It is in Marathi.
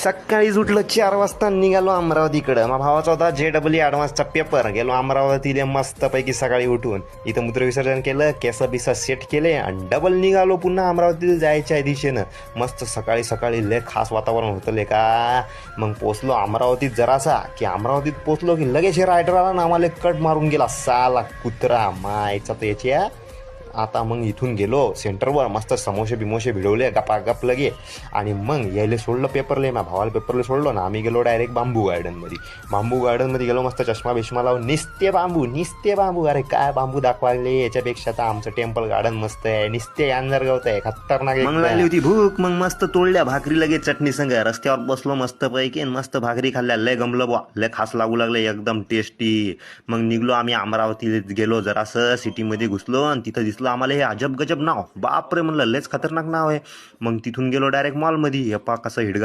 सकाळीच उठलो 4 वाजता निघालो अमरावतीकडं. माझ्या भावाचा होता JEE ॲडव्हान्सचा पेपर. गेलो अमरावतीला मस्तपैकी सकाळी उठून इथं मूत्रविसर्जन केलं, केस बिस सेट केले आणि डबल निघालो पुन्हा अमरावतीला जायच्या दिशेनं. मस्त सकाळी सकाळी लय खास वातावरण होतं ले का. मग पोचलो अमरावतीत जरासा की अमरावतीत पोचलो की लगेच हे रायडर आला ना आम्हाला कट मारून गेला. साला कुत्रा मायचा तर याच्या. आता मग इथून गेलो सेंटरवर, मस्त समोसे बिमोसे भिडवले गप लगे आणि मग यायले सोडलं पेपरले. माझ्या भावाला पेपरले सोडलो ना आम्ही गेलो डायरेक्ट बांबू गार्डनमध्ये गेलो. मस्त चष्मा बिष्मा लावून निस्ते बांबू. अरे काय बांबू दाखवायले, याच्यापेक्षा तर आमचं टेम्पल गार्डन मस्त आहे. निस्ते अंजर गवत आहे खतरनाक. मग लागली होती भूक, मग मस्त तोडल्या भाकरी लगेच चटणी संग. रस्त्यावर बसलो मस्त पैकी मस्त भाकरी खाल्ल्या. लय गमलं बुवा, लय खास लागू लागले, एकदम टेस्टी. मग निघलो आम्ही अमरावतीला गेलो, जरासं सिटीमध्ये घुसलो आणि तिथं दिसलो आम्हाला हे अजब गजब नाव. बापरे म्हणलं लयच खतरनाक नाव आहे. मग तिथून गेलो डायरेक्ट मॉलमध्ये. हे पा कसं हिडगा